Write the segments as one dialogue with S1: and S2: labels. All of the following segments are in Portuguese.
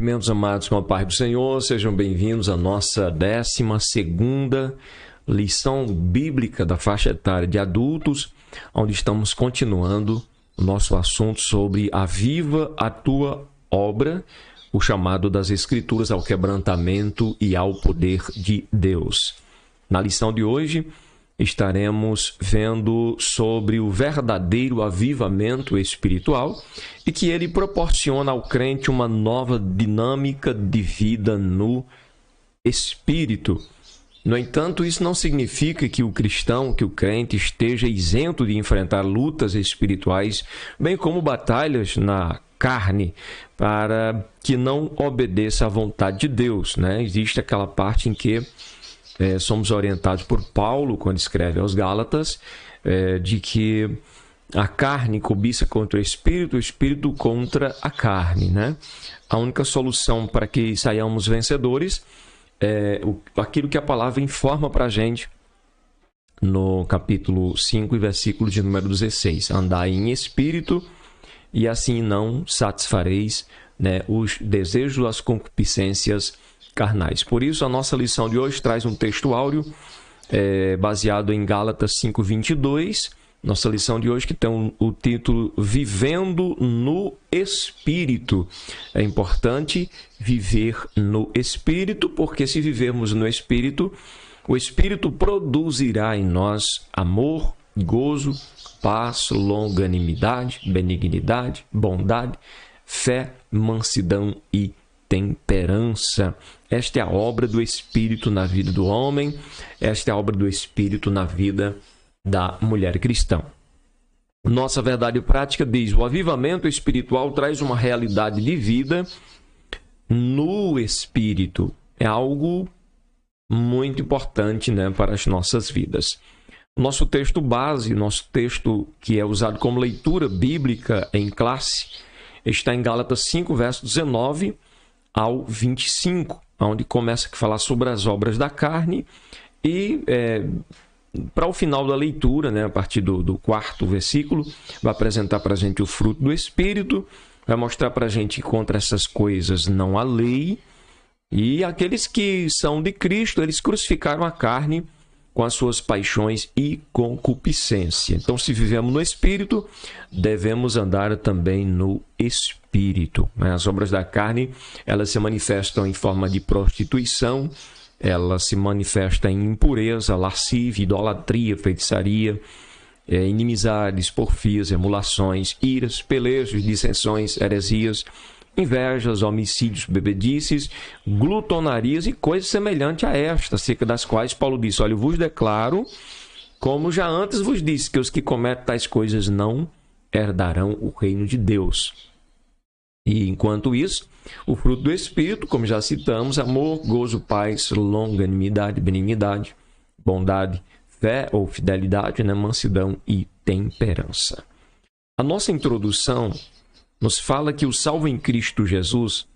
S1: Cumprimentos amados com a paz do Senhor, sejam bem-vindos à nossa 12ª lição bíblica da faixa etária de adultos, onde estamos continuando o nosso assunto sobre aviva a tua obra, o chamado das Escrituras ao quebrantamento e ao poder de Deus. Na lição de hoje, estaremos vendo sobre o verdadeiro avivamento espiritual e que ele proporciona ao crente uma nova dinâmica de vida no Espírito. No entanto, isso não significa que o cristão, que o crente esteja isento de enfrentar lutas espirituais, bem como batalhas na carne, para que não obedeça à vontade de Deus, né? Existe aquela parte em que somos orientados por Paulo, quando escreve aos Gálatas, de que a carne cobiça contra o espírito contra a carne, né? A única solução para que saiamos vencedores é aquilo que a palavra informa para a gente no capítulo 5, versículo de número 16. Andai em espírito e assim não satisfareis, né, os desejos, as concupiscências carnais. Por isso, a nossa lição de hoje traz um texto áureo baseado em Gálatas 5:22. Nossa lição de hoje que tem o título Vivendo no Espírito. É importante viver no Espírito, porque se vivermos no Espírito, o Espírito produzirá em nós amor, gozo, paz, longanimidade, benignidade, bondade, fé, mansidão e temperança. Esta é a obra do Espírito na vida do homem, esta é a obra do Espírito na vida da mulher cristã. Nossa verdade prática diz: o avivamento espiritual traz uma realidade de vida no Espírito. É algo muito importante, né, para as nossas vidas. Nosso texto base, nosso texto que é usado como leitura bíblica em classe, está em Gálatas 5, verso 19 ao 25, onde começa a falar sobre as obras da carne e para o final da leitura, né, a partir do 4º versículo, vai apresentar para a gente o fruto do Espírito, vai mostrar para a gente que contra essas coisas não há lei, e aqueles que são de Cristo, eles crucificaram a carne com as suas paixões e concupiscência. Então, se vivemos no Espírito, devemos andar também no Espírito. As obras da carne, elas se manifestam em forma de prostituição, elas se manifestam em impureza, lascívia, idolatria, feitiçaria, inimizades, porfias, emulações, iras, pelejos, dissensões, heresias, invejas, homicídios, bebedices, glutonarias e coisas semelhantes a estas, acerca das quais Paulo disse: olha, eu vos declaro, como já antes vos disse, que os que cometem tais coisas não herdarão o reino de Deus. E enquanto isso, o fruto do Espírito, como já citamos, amor, gozo, paz, longanimidade, benignidade, bondade, fé ou fidelidade, né, mansidão e temperança. A nossa introdução nos fala que o salvo em Cristo Jesus,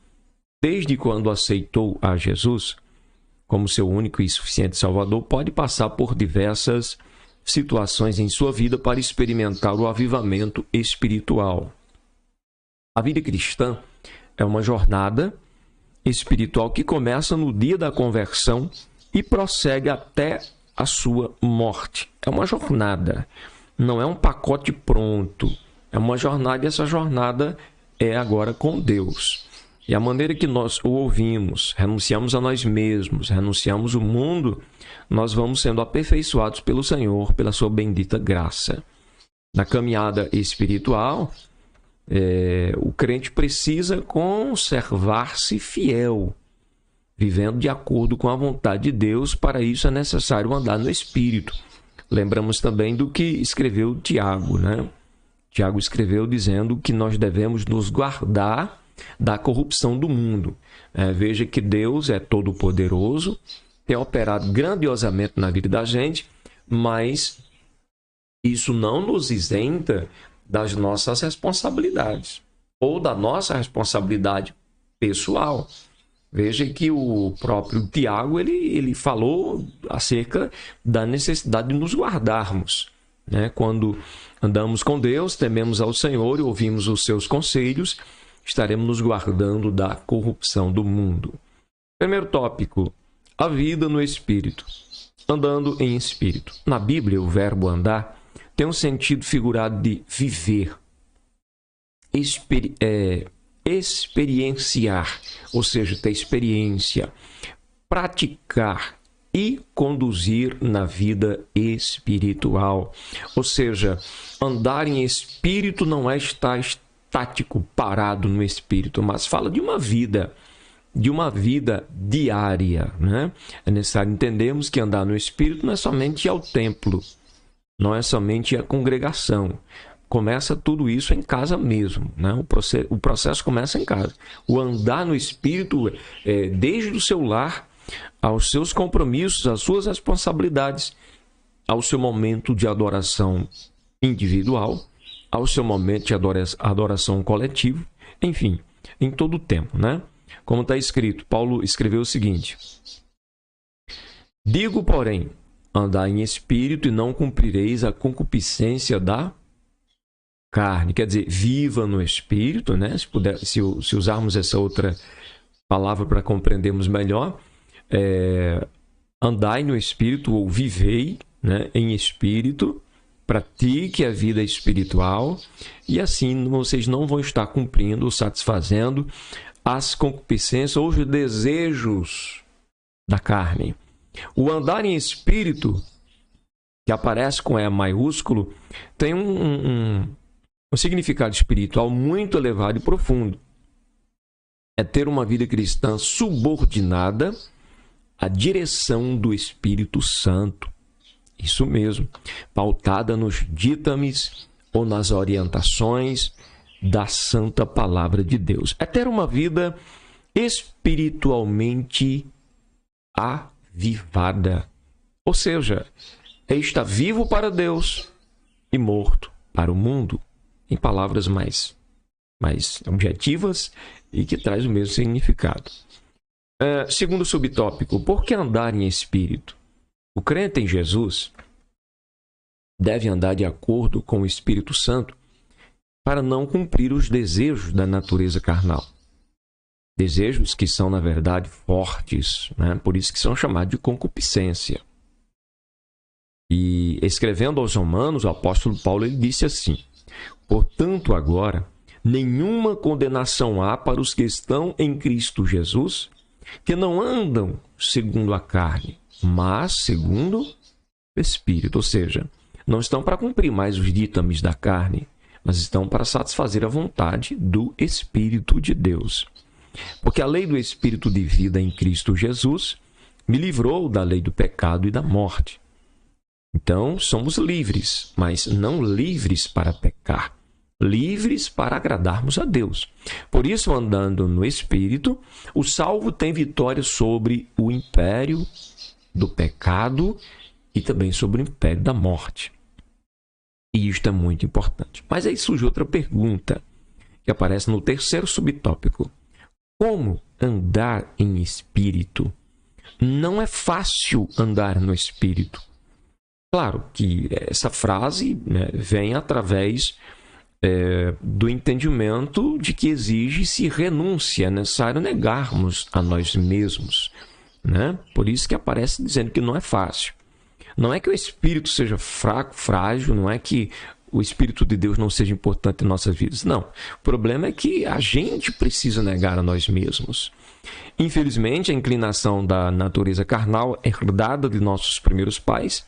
S1: desde quando aceitou a Jesus como seu único e suficiente Salvador, pode passar por diversas situações em sua vida para experimentar o avivamento espiritual. A vida cristã é uma jornada espiritual que começa no dia da conversão e prossegue até a sua morte. É uma jornada, não é um pacote pronto. É uma jornada e essa jornada é agora com Deus. E a maneira que nós o ouvimos, renunciamos a nós mesmos, renunciamos o mundo, nós vamos sendo aperfeiçoados pelo Senhor, pela sua bendita graça. Na caminhada espiritual, o crente precisa conservar-se fiel, vivendo de acordo com a vontade de Deus. Para isso é necessário andar no Espírito. Lembramos também do que escreveu Tiago, né? Tiago escreveu dizendo que nós devemos nos guardar da corrupção do mundo. Veja que Deus é todo-poderoso, tem operado grandiosamente na vida da gente, mas isso não nos isenta das nossas responsabilidades ou da nossa responsabilidade pessoal. Veja que o próprio Tiago ele falou acerca da necessidade de nos guardarmos, né? Quando andamos com Deus, tememos ao Senhor e ouvimos os seus conselhos estaremos nos guardando da corrupção do mundo. Primeiro tópico, a vida no Espírito. Andando em Espírito. Na Bíblia, o verbo andar tem um sentido figurado de viver, experienciar, ou seja, ter experiência, praticar e conduzir na vida espiritual. Ou seja, andar em Espírito não é estar estático, parado no Espírito, mas fala de uma vida diária, né? É necessário entendermos que andar no Espírito não é somente ir ao templo, não é somente a congregação. Começa tudo isso em casa mesmo, né? O processo começa em casa. O andar no Espírito é desde o seu lar, aos seus compromissos, às suas responsabilidades, ao seu momento de adoração individual, ao seu momento de adoração coletiva, enfim, em todo o tempo, né? Como está escrito, Paulo escreveu o seguinte: digo, porém, andar em espírito e não cumprireis a concupiscência da carne. Quer dizer, viva no espírito, né? Se usarmos essa outra palavra para compreendermos melhor, andai no espírito ou vivei, né, em espírito, pratique a vida espiritual e assim vocês não vão estar cumprindo ou satisfazendo as concupiscências ou os desejos da carne. O andar em espírito, que aparece com E maiúsculo, tem um significado espiritual muito elevado e profundo. É ter uma vida cristã subordinada à direção do Espírito Santo. Isso mesmo, pautada nos ditames ou nas orientações da Santa Palavra de Deus. É ter uma vida espiritualmente avivada. Ou seja, é estar vivo para Deus e morto para o mundo. Em palavras mais objetivas e que traz o mesmo significado. Segundo subtópico, por que andar em espírito? O crente em Jesus deve andar de acordo com o Espírito Santo para não cumprir os desejos da natureza carnal. Desejos que são, na verdade, fortes, né? Por isso que são chamados de concupiscência. E escrevendo aos Romanos, o apóstolo Paulo ele disse assim: portanto, agora, nenhuma condenação há para os que estão em Cristo Jesus, que não andam segundo a carne, mas segundo o Espírito. Ou seja, não estão para cumprir mais os ditames da carne, mas estão para satisfazer a vontade do Espírito de Deus. Porque a lei do Espírito de vida em Cristo Jesus me livrou da lei do pecado e da morte. Então, somos livres, mas não livres para pecar, livres para agradarmos a Deus. Por isso, andando no Espírito, o salvo tem vitória sobre o império do pecado e também sobre o império da morte. E isto é muito importante. Mas aí surge outra pergunta, que aparece no terceiro subtópico. Como andar em Espírito? Não é fácil andar no Espírito. Claro que essa frase, né, vem através do entendimento de que exige-se renúncia, é necessário negarmos a nós mesmos, né? Por isso que aparece dizendo que não é fácil. Não é que o Espírito seja fraco, frágil, não é que o Espírito de Deus não seja importante em nossas vidas. Não. O problema é que a gente precisa negar a nós mesmos. Infelizmente, a inclinação da natureza carnal herdada de nossos primeiros pais,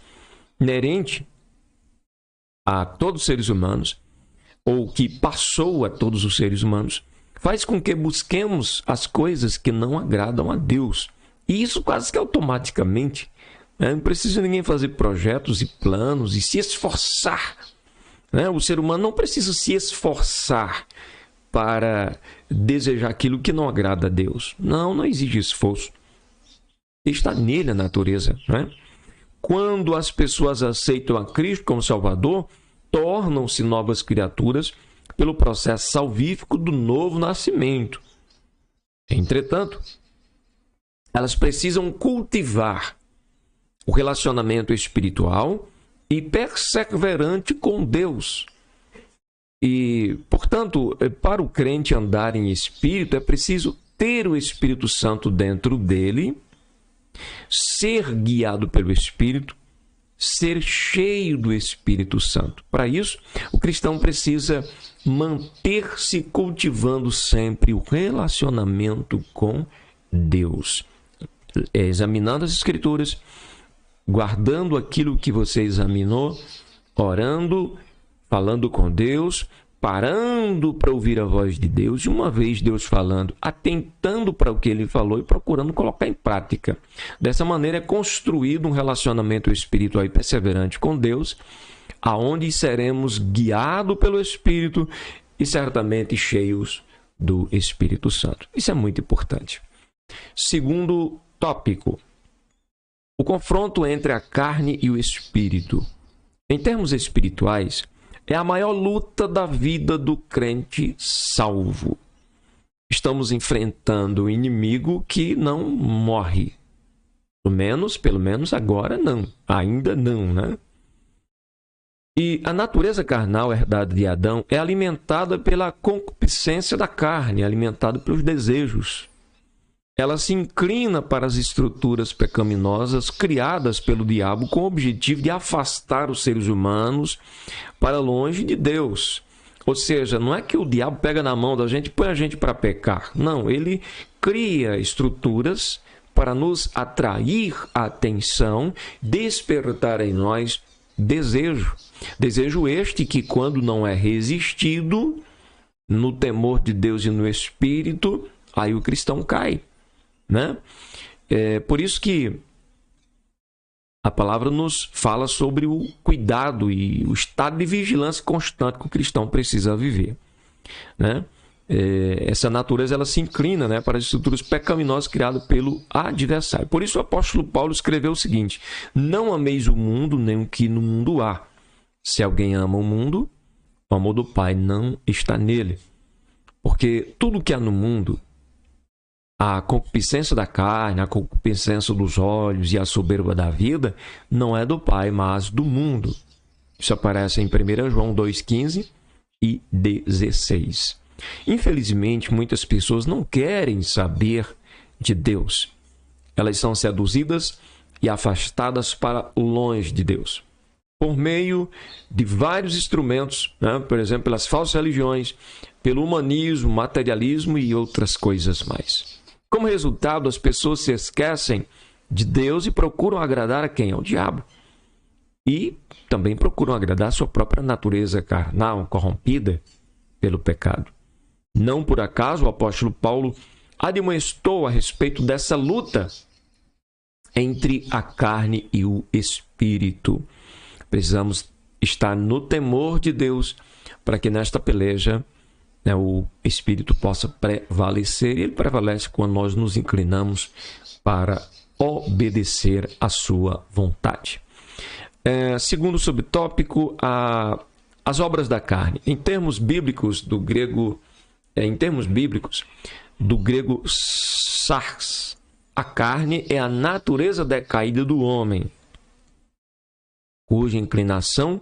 S1: inerente a todos os seres humanos, ou que passou a todos os seres humanos, faz com que busquemos as coisas que não agradam a Deus. E isso quase que automaticamente. Não precisa ninguém fazer projetos e planos e se esforçar. O ser humano não precisa se esforçar para desejar aquilo que não agrada a Deus. Não exige esforço. Está nele a natureza, né? Quando as pessoas aceitam a Cristo como Salvador, tornam-se novas criaturas pelo processo salvífico do novo nascimento. Entretanto, elas precisam cultivar o relacionamento espiritual e perseverante com Deus. E, portanto, para o crente andar em espírito, é preciso ter o Espírito Santo dentro dele, ser guiado pelo Espírito, ser cheio do Espírito Santo. Para isso, o cristão precisa manter-se cultivando sempre o relacionamento com Deus, examinando as Escrituras, guardando aquilo que você examinou, orando, falando com Deus, parando para ouvir a voz de Deus, e uma vez Deus falando, atentando para o que Ele falou e procurando colocar em prática. Dessa maneira é construído um relacionamento espiritual e perseverante com Deus, aonde seremos guiados pelo Espírito e certamente cheios do Espírito Santo. Isso é muito importante. Segundo tópico, o confronto entre a carne e o Espírito. Em termos espirituais, é a maior luta da vida do crente salvo. Estamos enfrentando um inimigo que não morre. Pelo menos agora não. Ainda não, né? E a natureza carnal herdada de Adão é alimentada pela concupiscência da carne, alimentada pelos desejos. Ela se inclina para as estruturas pecaminosas criadas pelo diabo com o objetivo de afastar os seres humanos para longe de Deus. Ou seja, não é que o diabo pega na mão da gente e põe a gente para pecar. Não, ele cria estruturas para nos atrair a atenção, despertar em nós desejo. Desejo este que, quando não é resistido, no temor de Deus e no Espírito, aí o cristão cai. Né? Por isso que a palavra nos fala sobre o cuidado e o estado de vigilância constante que o cristão precisa viver. Né? Essa natureza ela se inclina, né, para as estruturas pecaminosas criadas pelo adversário. Por isso o apóstolo Paulo escreveu o seguinte: não ameis o mundo, nem o que no mundo há. Se alguém ama o mundo, o amor do Pai não está nele. Porque tudo que há no mundo, a concupiscência da carne, a concupiscência dos olhos e a soberba da vida, não é do Pai, mas do mundo. Isso aparece em 1 João 2,15 e 16. Infelizmente, muitas pessoas não querem saber de Deus. Elas são seduzidas e afastadas para longe de Deus, por meio de vários instrumentos, né? Por exemplo, pelas falsas religiões, pelo humanismo, materialismo e outras coisas mais. Como resultado, as pessoas se esquecem de Deus e procuram agradar a quem? Ao diabo. E também procuram agradar a sua própria natureza carnal, corrompida pelo pecado. Não por acaso o apóstolo Paulo admoestou a respeito dessa luta entre a carne e o espírito. Precisamos estar no temor de Deus para que nesta peleja o Espírito possa prevalecer. E ele prevalece quando nós nos inclinamos para obedecer à sua vontade. Segundo subtópico, as obras da carne. Em termos bíblicos do grego sarx, a carne é a natureza decaída do homem, cuja inclinação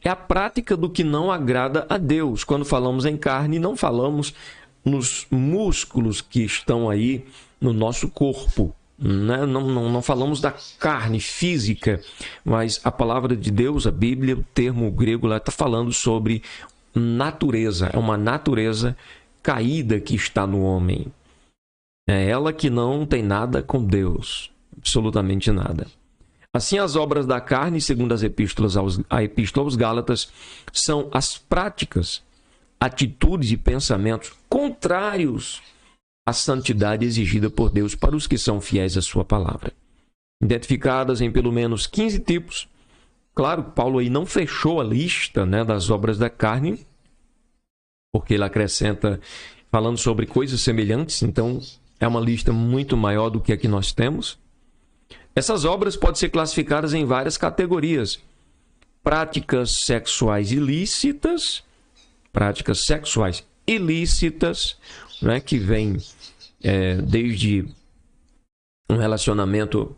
S1: é a prática do que não agrada a Deus. Quando falamos em carne, não falamos nos músculos que estão aí no nosso corpo. Né? Não falamos da carne física, mas a palavra de Deus, a Bíblia, o termo grego lá está falando sobre natureza. É uma natureza caída que está no homem. É ela que não tem nada com Deus, absolutamente nada. Assim, as obras da carne, segundo a Epístola aos Gálatas, são as práticas, atitudes e pensamentos contrários à santidade exigida por Deus para os que são fiéis à sua palavra. Identificadas em pelo menos 15 tipos. Claro, Paulo aí não fechou a lista, né, das obras da carne, porque ele acrescenta falando sobre coisas semelhantes, então é uma lista muito maior do que a que nós temos. Essas obras podem ser classificadas em várias categorias. Práticas sexuais ilícitas, né, que vem desde um relacionamento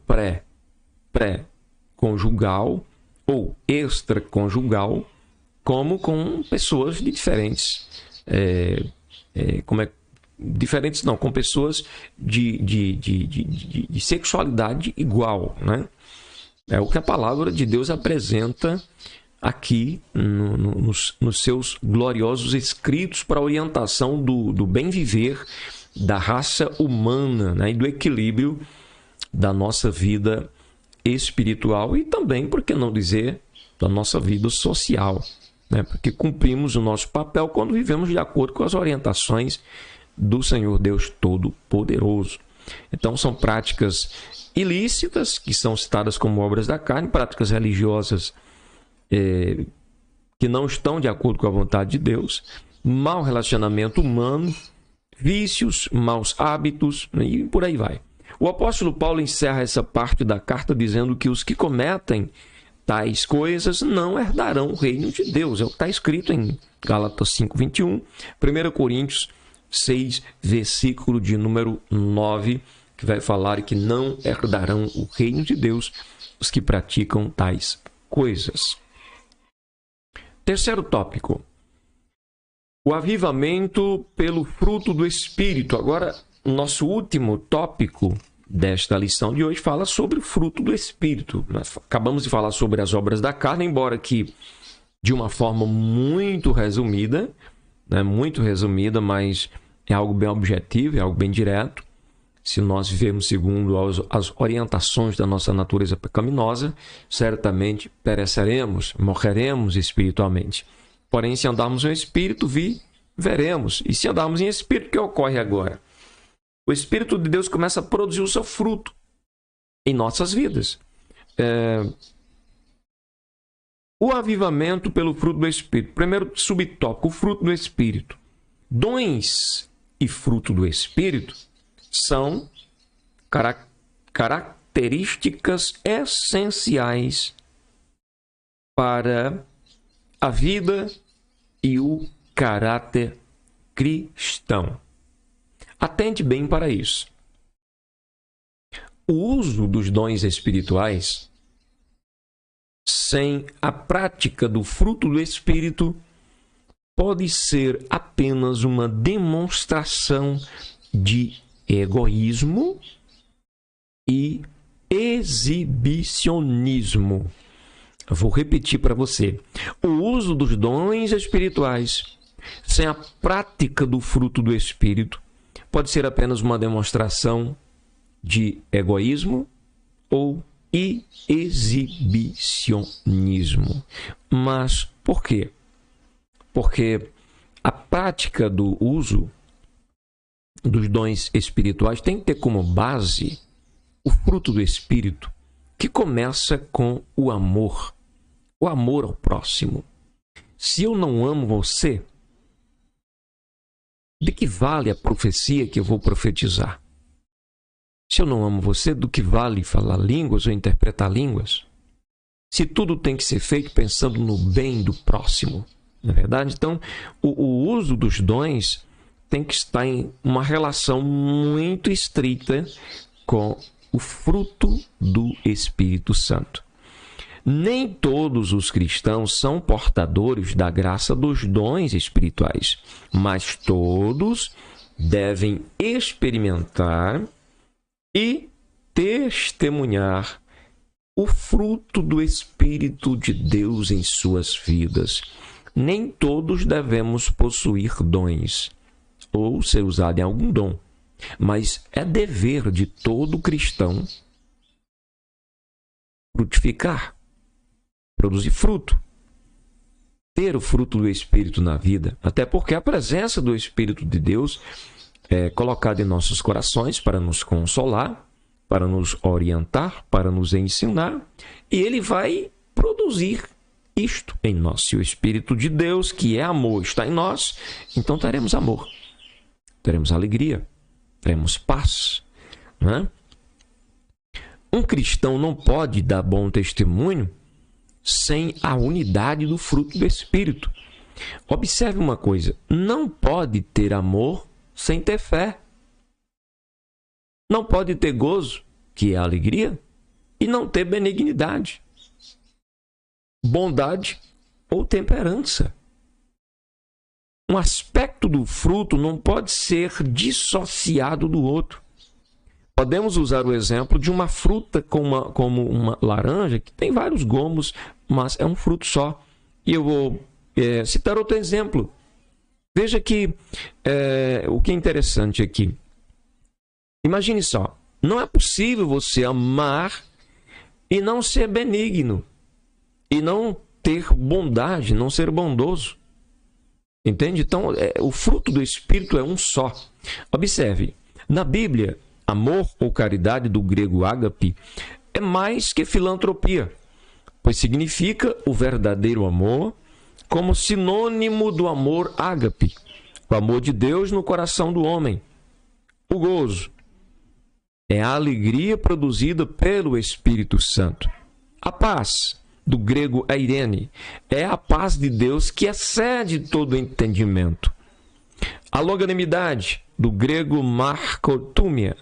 S1: pré-conjugal ou extraconjugal, como com pessoas de diferentes... diferentes não, com pessoas de sexualidade igual, né? É o que a palavra de Deus apresenta aqui nos seus gloriosos escritos para a orientação do bem viver da raça humana, né? E do equilíbrio da nossa vida espiritual e também, por que não dizer, da nossa vida social, né? Porque cumprimos o nosso papel quando vivemos de acordo com as orientações do Senhor Deus Todo-Poderoso. Então, são práticas ilícitas, que são citadas como obras da carne, práticas religiosas que não estão de acordo com a vontade de Deus, mau relacionamento humano, vícios, maus hábitos e por aí vai. O apóstolo Paulo encerra essa parte da carta dizendo que os que cometem tais coisas não herdarão o reino de Deus. É o que está escrito em Gálatas 5:21, 1 Coríntios 6, versículo de número 9, que vai falar que não herdarão o reino de Deus os que praticam tais coisas. Terceiro tópico, o avivamento pelo fruto do Espírito. Agora, o nosso último tópico desta lição de hoje fala sobre o fruto do Espírito. Nós acabamos de falar sobre as obras da carne, embora que de uma forma muito resumida, né? Muito resumida, mas é algo bem objetivo, é algo bem direto. Se nós vivermos segundo as orientações da nossa natureza pecaminosa, certamente pereceremos, morreremos espiritualmente. Porém, se andarmos em espírito, veremos. E se andarmos em espírito, o que ocorre agora? O Espírito de Deus começa a produzir o seu fruto em nossas vidas. O avivamento pelo fruto do Espírito. Primeiro subtópico, o fruto do Espírito. Dons e fruto do Espírito são características essenciais para a vida e o caráter cristão. Atente bem para isso. O uso dos dons espirituais sem a prática do fruto do Espírito pode ser apenas uma demonstração de egoísmo e exibicionismo. Eu vou repetir para você. O uso dos dons espirituais sem a prática do fruto do Espírito pode ser apenas uma demonstração de egoísmo ou exibicionismo. Mas por quê? Porque a prática do uso dos dons espirituais tem que ter como base o fruto do Espírito, que começa com o amor ao próximo. Se eu não amo você, de que vale a profecia que eu vou profetizar? Se eu não amo você, do que vale falar línguas ou interpretar línguas? Se tudo tem que ser feito pensando no bem do próximo, não é verdade? Então, o uso dos dons tem que estar em uma relação muito estreita com o fruto do Espírito Santo. Nem todos os cristãos são portadores da graça dos dons espirituais, mas todos devem experimentar e testemunhar o fruto do Espírito de Deus em suas vidas. Nem todos devemos possuir dons ou ser usado em algum dom, mas é dever de todo cristão frutificar, produzir fruto, ter o fruto do Espírito na vida, até porque a presença do Espírito de Deus é colocada em nossos corações para nos consolar, para nos orientar, para nos ensinar, e ele vai produzir isto em nós. Se o Espírito de Deus, que é amor, está em nós, então teremos amor, teremos alegria, teremos paz, né? Um cristão não pode dar bom testemunho sem a unidade do fruto do Espírito. Observe uma coisa, não pode ter amor sem ter fé. Não pode ter gozo, que é a alegria, e não ter benignidade, bondade ou temperança. Um aspecto do fruto não pode ser dissociado do outro. Podemos usar o exemplo de uma fruta como uma laranja, que tem vários gomos, mas é um fruto só. E eu vou citar outro exemplo. Veja que o que é interessante aqui. Imagine só, não é possível você amar e não ser benigno, e não ter bondade, não ser bondoso. Entende? Então, o fruto do Espírito é um só. Observe, na Bíblia, amor ou caridade, do grego ágape, é mais que filantropia, pois significa o verdadeiro amor como sinônimo do amor ágape, o amor de Deus no coração do homem. O gozo é a alegria produzida pelo Espírito Santo. A paz, do grego eirene, é a paz de Deus que excede todo entendimento. A longanimidade, do grego marcotomia,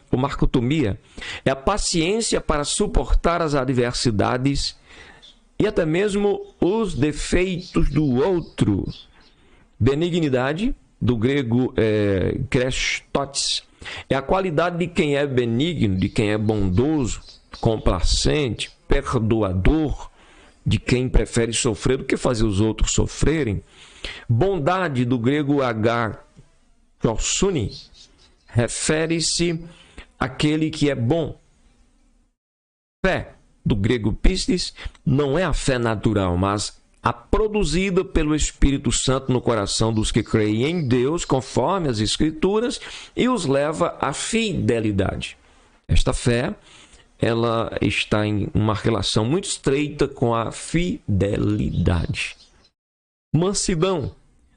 S1: é a paciência para suportar as adversidades e até mesmo os defeitos do outro. Benignidade, do grego krestotes, é a qualidade de quem é benigno, de quem é bondoso, complacente, perdoador, de quem prefere sofrer do que fazer os outros sofrerem. Bondade, do grego agathosune, refere-se àquele que é bom. Fé, do grego pistis, não é a fé natural, mas a produzida pelo Espírito Santo no coração dos que creem em Deus, conforme as Escrituras, e os leva à fidelidade. Esta fé, ela está em uma relação muito estreita com a fidelidade. Mansidão,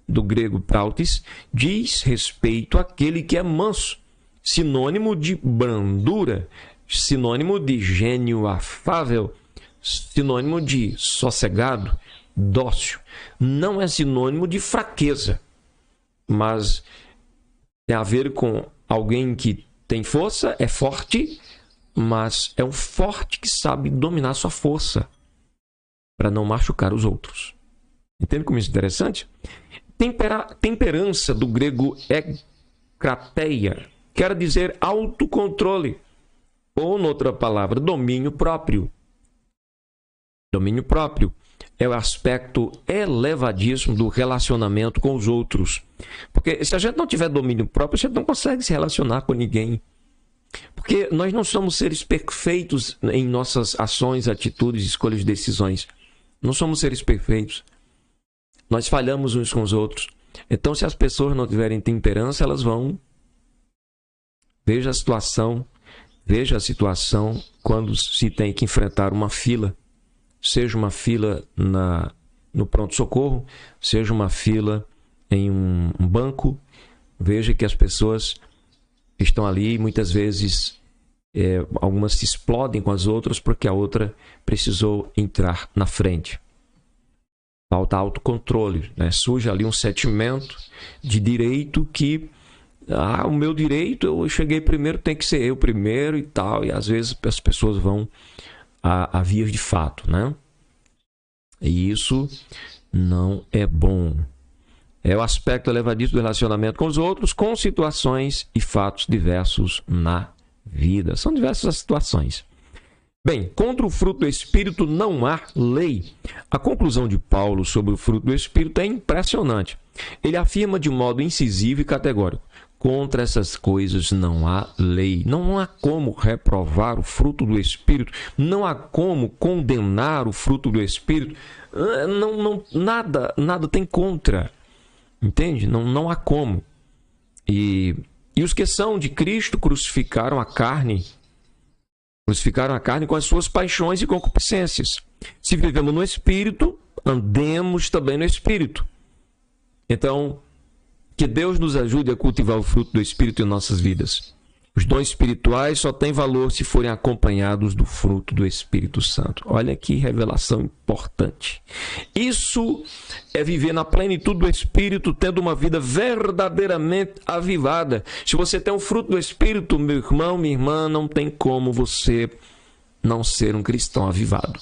S1: do grego prautis, diz respeito àquele que é manso, sinônimo de brandura, sinônimo de gênio afável, sinônimo de sossegado, dócil. Não é sinônimo de fraqueza, mas tem a ver com alguém que tem força, é forte, mas é um forte que sabe dominar sua força para não machucar os outros. Entende como isso é interessante? Temperança, do grego ekrateia, quer dizer autocontrole, ou, noutra palavra, domínio próprio. Domínio próprio é o aspecto elevadíssimo do relacionamento com os outros. Porque se a gente não tiver domínio próprio, a gente não consegue se relacionar com ninguém. Porque nós não somos seres perfeitos em nossas ações, atitudes, escolhas, decisões. Não somos seres perfeitos. Nós falhamos uns com os outros. Então, se as pessoas não tiverem temperança, elas vão... Veja a situação quando se tem que enfrentar uma fila. Seja uma fila no pronto-socorro, seja uma fila em um banco. Veja que as pessoas estão ali e muitas vezes algumas se explodem com as outras porque a outra precisou entrar na frente. Falta autocontrole, né? Surge ali um sentimento de direito que o meu direito, eu cheguei primeiro, tem que ser eu primeiro e tal. E às vezes as pessoas vão a vias de fato, né? E isso não é bom. É o aspecto elevadíssimo do relacionamento com os outros, com situações e fatos diversos na vida. São diversas as situações. Bem, contra o fruto do Espírito não há lei. A conclusão de Paulo sobre o fruto do Espírito é impressionante. Ele afirma de modo incisivo e categórico: contra essas coisas não há lei. Não há como reprovar o fruto do Espírito. Não há como condenar o fruto do Espírito. Nada tem contra. Entende? Não há como. E os que são de Cristo crucificaram a carne. Crucificaram a carne com as suas paixões e concupiscências. Se vivemos no Espírito, andemos também no Espírito. Então, que Deus nos ajude a cultivar o fruto do Espírito em nossas vidas. Os dons espirituais só têm valor se forem acompanhados do fruto do Espírito Santo. Olha que revelação importante. Isso é viver na plenitude do Espírito, tendo uma vida verdadeiramente avivada. Se você tem o fruto do Espírito, meu irmão, minha irmã, não tem como você não ser um cristão avivado.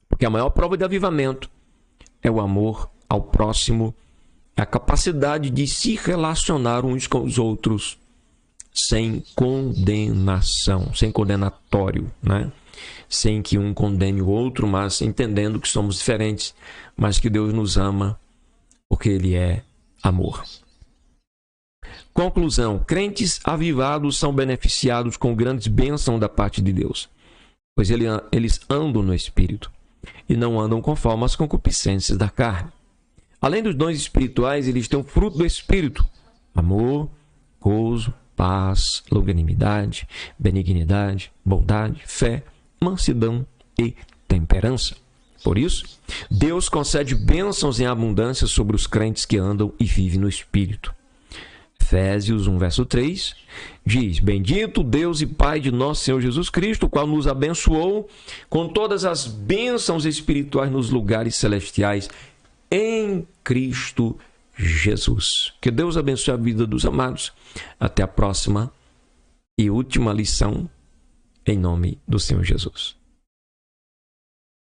S1: Porque a maior prova de avivamento é o amor ao próximo, a capacidade de se relacionar uns com os outros sem condenação, sem condenatório, né? Sem que um condene o outro, mas entendendo que somos diferentes, mas que Deus nos ama porque Ele é amor. Conclusão: crentes avivados são beneficiados com grandes bênçãos da parte de Deus, pois eles andam no Espírito e não andam conforme as concupiscências da carne. Além dos dons espirituais, eles têm o fruto do Espírito: amor, gozo, paz, longanimidade, benignidade, bondade, fé, mansidão e temperança. Por isso, Deus concede bênçãos em abundância sobre os crentes que andam e vivem no Espírito. Efésios 1, verso 3, diz: Bendito Deus e Pai de nosso Senhor Jesus Cristo, o qual nos abençoou com todas as bênçãos espirituais nos lugares celestiais em Cristo Jesus. Que Deus abençoe a vida dos amados. Até a próxima e última lição, em nome do Senhor Jesus.